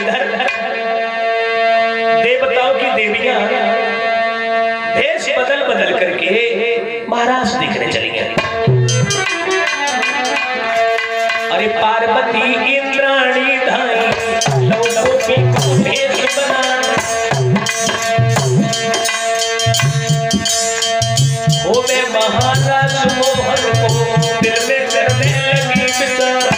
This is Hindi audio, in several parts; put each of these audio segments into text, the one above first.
इधर देवताओं की देवियां भेष बदल बदल करके महाराज दिखने चली गई। अरे पार्वती इंद्राणी धाई लौटोपी को भेष बना, ओ मैं महाराज मोहन को दिल में करने लगी विचार।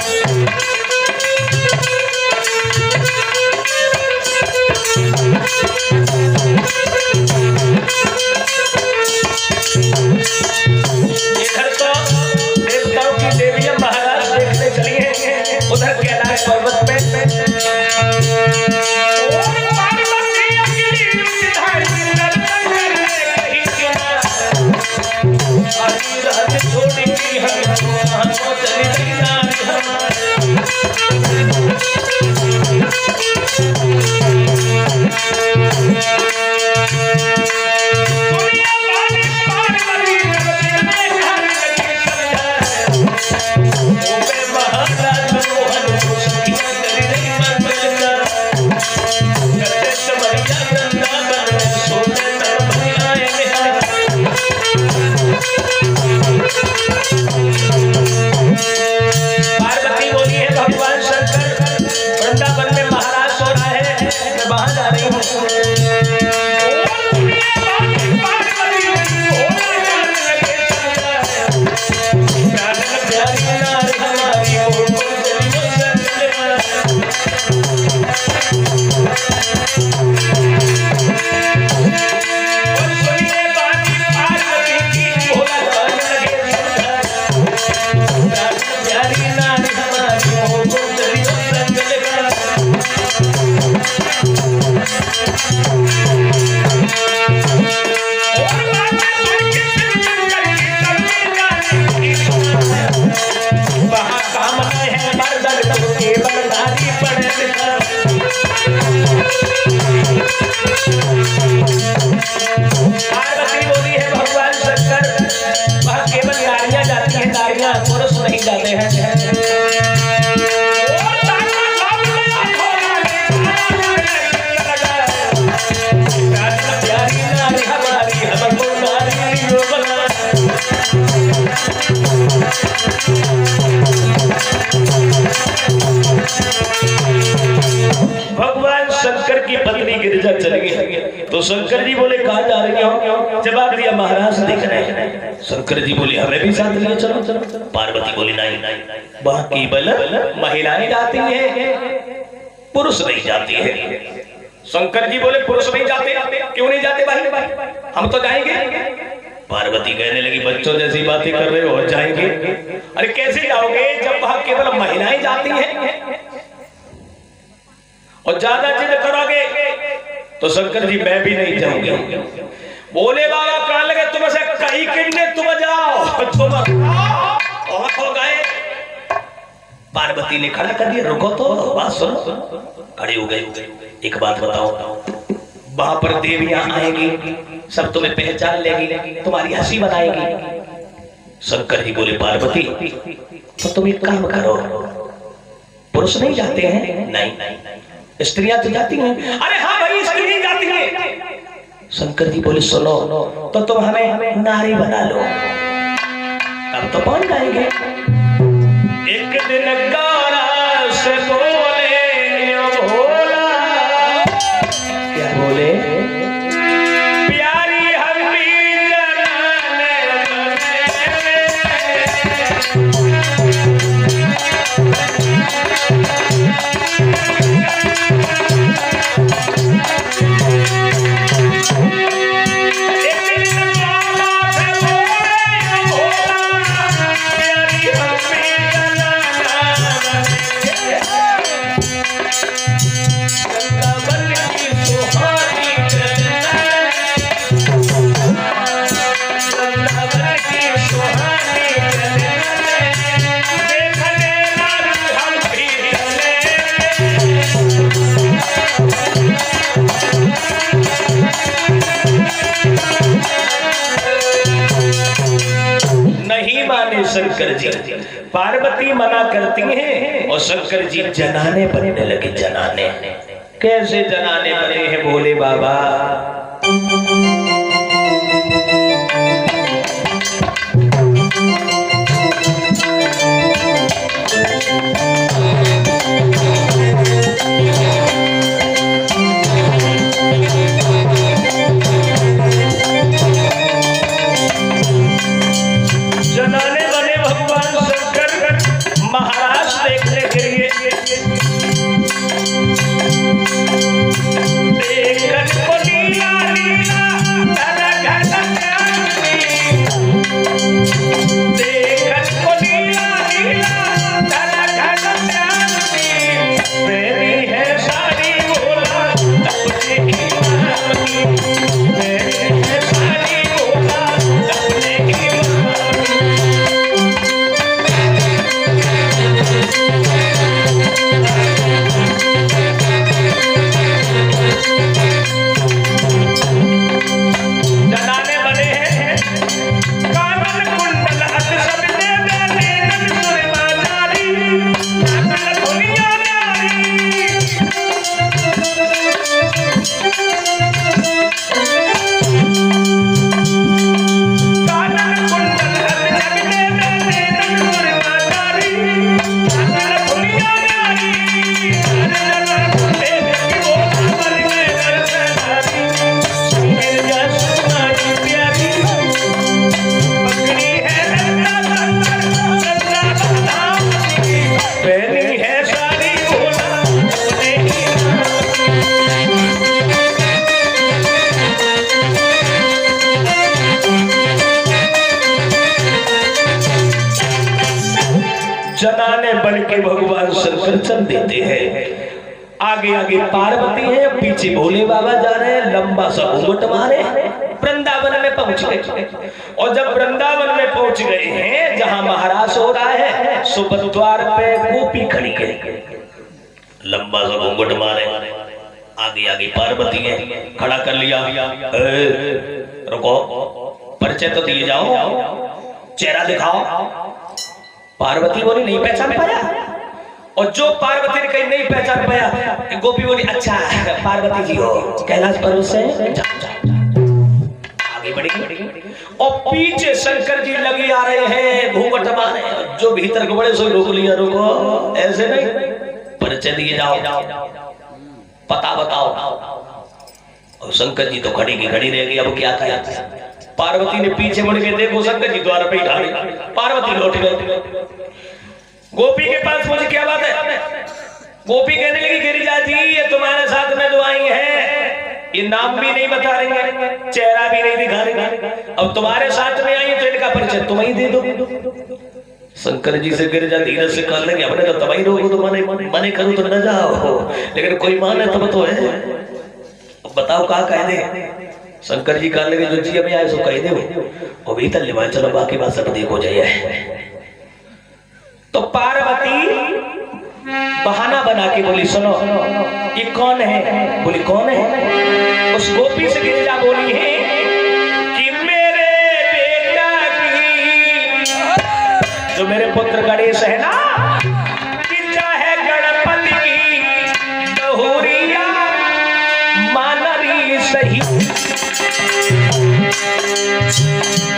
इधर तो देवताओं की देवियां महाराज देखने चली हैं, उधर कैलाश पर्वत पे पुरुष नहीं जाते हैं। भगवान शंकर की पत्नी गिरिजा चली गई तो शंकर जी बोले कहाँ जा रही हो? जवाब दिया महाराज दिख रहे हैं। शंकर जी बोले हमें भी साथ लिया चलो चलो। पार्वती बोली नहीं वहाँ केवल महिलाएं जाती हैं, पुरुष नहीं जाती है। शंकर जी बोले पुरुष नहीं जाते, क्यों नहीं जाते भाई? हम तो जाएंगे। पार्वती कहने लगी बच्चों जैसी बातें कर रहे हो, जाएंगे? अरे कैसे जाओगे जब वहाँ केवल महिलाएं जाती हैं और ज्यादा जिद करोगे तो शंकर जी मैं भी नहीं जाऊंगा। बोले बाबा कहां लगे तुम से कहीं किन्ने तुम जाओ, तुम और हो गए। पार्वती ने खड़ा कर दिया, रुको तो बात सुनो। खड़े हो गए। एक बात बताओ, वहां पर देवियां आएंगी, सब तुम्हें पहचान लेगी, तुम्हारी हंसी बनाएगी। शंकर जी बोले पार्वती तो तुम एक काम करो, पुरुष नहीं जाते हैं? नहीं, स्त्रियां तो जाती हैं। अरे हाँ भाई स्त्रियां जाती हैं। शंकर जी बोले सुनो तो तुम हमें नारी बना लो, अब तो पहुंच जाएंगे। एक दिन गौरा से बोले भोला, क्या बोले? प्यारी हमी शंकर जी। पार्वती मना करती हैं और शंकर जी जनाने बनने लगे, जनाने। कैसे जनाने बने हैं भोले बाबा। जनाने बने भगवान शंकर महाराज देखने के लिए। देखत को लीला लीला धरा घट प्यारी, देखत को लीला लीला धरा घट प्यारी, मेरी है सारी भोला अपने ही नाम की, मेरी है सारी भोला अपने ही नाम की। जनाने बने हैं कामन कुंडल अत सब दे दे सुर बाजारी, कामन दुनिया न्यारी। कामन कुंडल अत सब दे दे सुर बाजारी, कामन दुनिया न्यारी। नर फुटे की बोला मर गए नरसनारी, सुंदर जसमानी प्यारी, पकड़ी है नंदा नंदा बदाम की, पहनी है सारी भोला अपने ही नाम की। जनाने बन के भगवान शंकर चल देते हैं। आगे आगे पार्वती है, पीछे भोले बाबा जा रहे हैं। लंबा सा घूंघट मारे वृंदावन में पहुंच गए। और जब वृंदावन में पहुंच गए हैं जहां महाराज हो रहा है, सुबह द्वार पे गोपी खड़ी है। लंबा सा घूंघट मारे, आगे आगे पार्वती है, खड़ा कर लिया। रुको, परिचय तो दिए जाओ, चेहरा दिखाओ। पार्वती बोली नहीं पहचान पाया। और जो पार्वती ने कहीं नहीं पहचान पाया, गोपी बोली अच्छा पार्वती जी हो, कैलाश पर्वत से आगे बढ़ी। और पीछे शंकर जी लगे आ रहे हैं घूंघट मारे। जो भीतर को बड़े सो रोक लिया, रोको ऐसे नहीं, परिचय दिए जाओ, पता बताओ। और शंकर जी तो खड़ी की खड़ी रह गई। अब क्या किया? पार्वती ने पीछे मुड़ के देखो, शंकर जी द्वार पे खड़ी, पार्वती लौट गए। गोपी के पास मुझे क्या बात है? गोपी कहने लगी गिरिजा जी ये तुम्हारे साथ में जो आई है, ये नाम भी नहीं बता रही है, चेहरा भी नहीं दिखा रही है। अब तुम्हारे साथ में आई तो इनका परिचय तुम ही दे दो। शंकर जी से गिरिजा धीरज से कर लेंगे, अपने तो तबाही रोको तो मने करूँ तो न जाओ, लेकिन कोई माने तब तो है। बताओ कहा कह दे। शंकर जी कह लगे जो जी अभी आए सो कह दे, और भीतर ले चलो, बाकी बात सब देखो जाइए। तो पार्वती बहाना बना के बोली सुनो ये कौन है? बोली कौन है? उस गोपी से गिरिजा बोली है कि मेरे बेटा की, जो मेरे पुत्र गणेश है ना, कि चाहे गणपति की बहुरिया मानरी सही,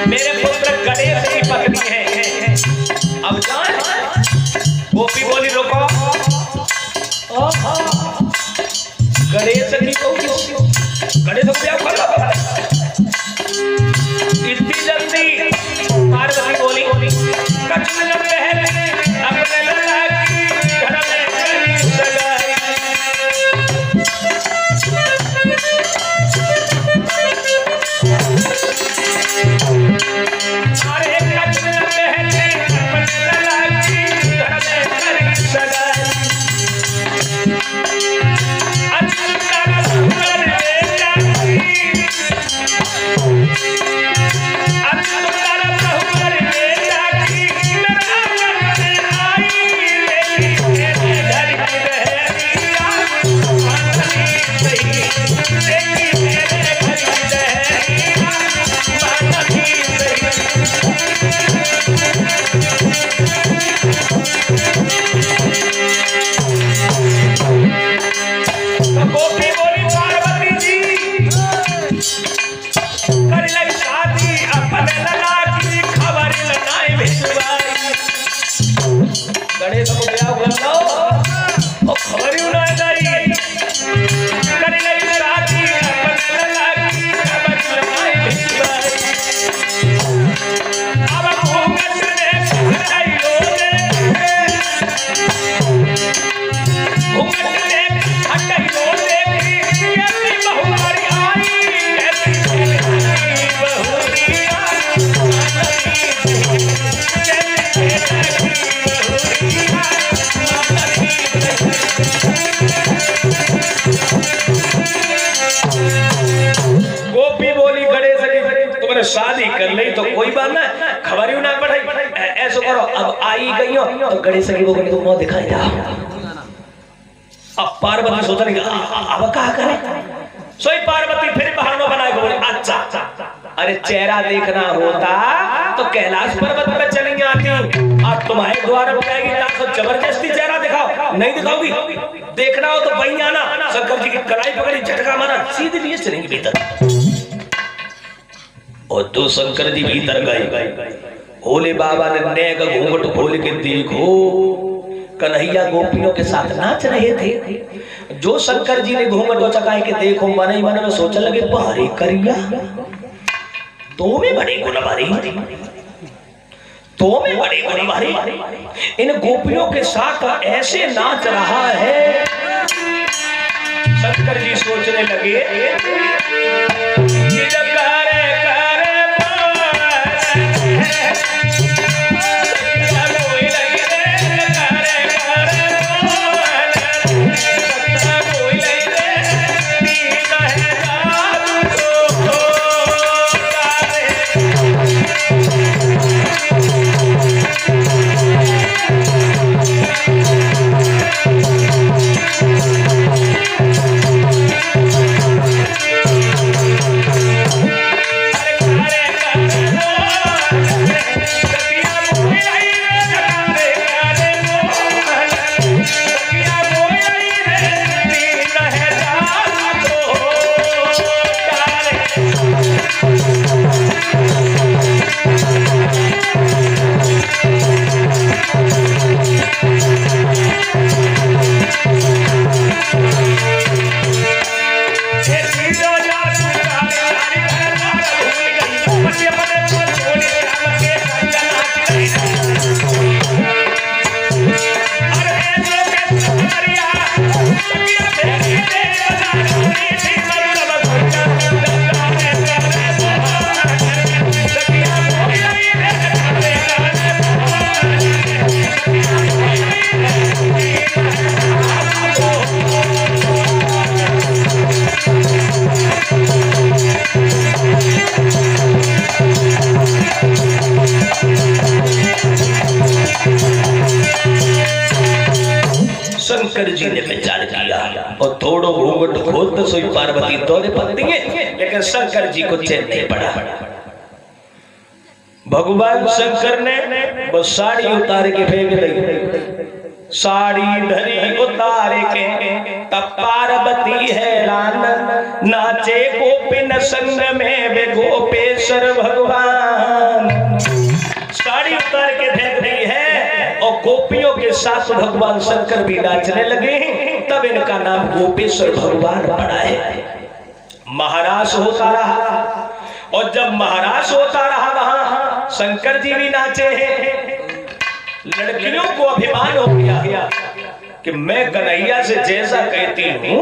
मेरे पुत्र गणेश की पत्नी है। अब जान गोपी बोली रोको, गणेश की गणेश को क्या कर लो इतनी जल्दी? पार्वती बोली कच्छ में पहले अपने लड़का की घर में करी सगाई। अरे कच्छ में पहले अपने लड़का की घर में करी सगाई। अब नहीं तो कोई बात ना, खबर ना पढ़ाई, ऐसा करो अब आई गई हो तो गणेश की वो को मुंह दिखाई जा। अब पार्वती सोच रही अब क्या करे, सोई पार्वती फिर बहाना बनाए बोले अच्छा अरे चेहरा देखना होता तो कैलाश पर्वत पे चली आती, आज तुम्हारे द्वार पे आएगी तो जबरदस्ती चेहरा दिखाओ, नहीं दिखाओगी, देखना हो तो वहीं आना। शंकर जी की कलाई पकड़ी, झटका मारा, सीधे लिए चलेंगे भीतर। और तो शंकर जी भीतर गए, भोले बाबा ने नेक घूंघट खोल के देखो, कन्हैया गोपियों के साथ नाच रहे थे। जो शंकर जी ने घूंघट उचकाए के देखो, मन ही मन में सोचने लगे बाहरी करिया तो में बड़ी गुणवारी, तो में बड़ी गुणवारी, इन गोपियों के साथ ऐसे नाच रहा है। शंकर जी सोचने लगे शंकर जी ने विचार किया और थोड़ो घूंघट खोल तो सोई पार्वती तोड़े पत्ती है, लेकिन शंकर जी को चैन नहीं पड़ा। भगवान शंकर ने वो साड़ी उतार के फेंक दी, साड़ी धरी उतार के तब पार्वती हैरान, नाचे गोपिन संग में वे गोपेश्वर भगवान। साड़ी उतार के फेंक दी है और गोपियों के साथ भगवान शंकर भी नाचने लगे, तब इनका नाम गोपेश्वर भगवान पड़ा है। महाराज होता रहा और जब महाराज होता रहा वहां शंकर जी भी नाचे हैं। लड़कियों को अभिमान हो गया कि मैं कन्हैया से जैसा कहती हूं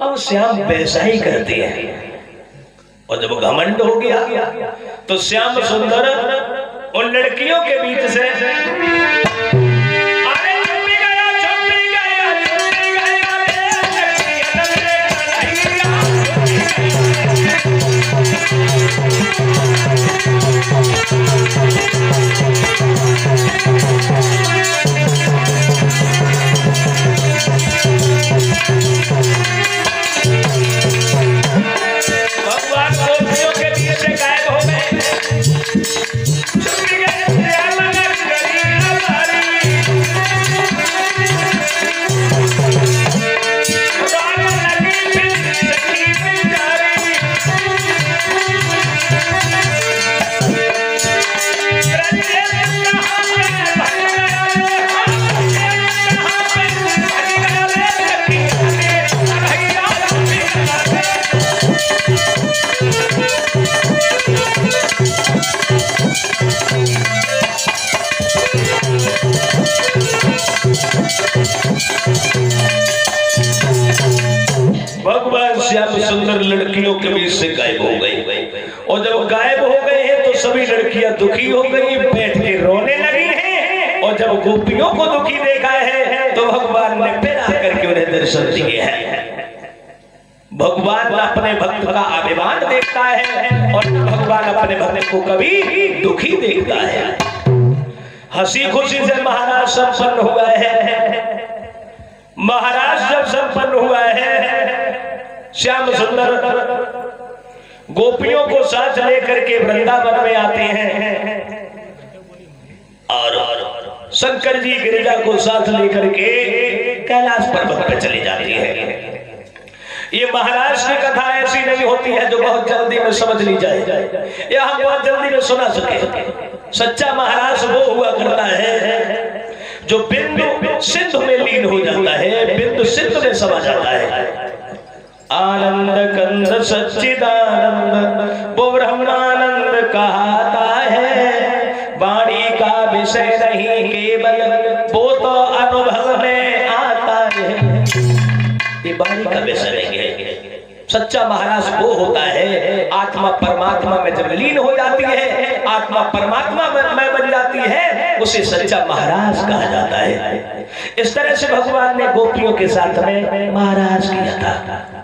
अब श्याम वैसा ही करते हैं, और जब घमंड हो गया तो श्याम सुंदर उन लड़कियों के बीच से भगवान गोपियों के बीच से गायब हो गए। भगवान श्याम सुंदर लड़कियों के बीच से गायब हो गई, और जब गायब हो गए हैं तो सभी लड़कियां दुखी हो गई, बैठ के रोने लगी हैं। और जब गोपियों को दुखी देखा है तो भगवान ने फिर आकर के उन्हें दर्शन दिए हैं। भगवान अपने भक्त का अभिमान देखता है और भगवान अपने भक्त को कभी दुखी देखता है। हंसी खुशी से महाराज संपन्न हुआ है। महाराज जब संपन्न हुआ है, श्याम सुंदर गोपियों को साथ लेकर के वृंदावन में आते हैं और शंकर जी गिरिजा को साथ लेकर के कैलाश पर्वत पर चले जाते हैं। ये महाराज की कथा ऐसी नहीं होती है जो बहुत जल्दी में समझ ली जाए या हम बहुत जल्दी में सुना सके। सच्चा महाराज वो हुआ करता है जो बिंदु सिंधु में लीन हो जाता है, बिंदु सिंधु में समा जाता है। आनंद कंद सच्चिदानंद वो ब्रह्मानंद कहता है। वाणी का विषय नहीं केवल वो तो अनुभव में आता है। ये वाणी का विषय नहीं है। सच्चा महाराज वो होता है आत्मा परमात्मा में जब लीन हो जाती है, आत्मा परमात्मा में बन जाती है, उसे सच्चा महाराज कहा जाता है। इस तरह से भगवान ने गोपियों के साथ में महाराज किया था।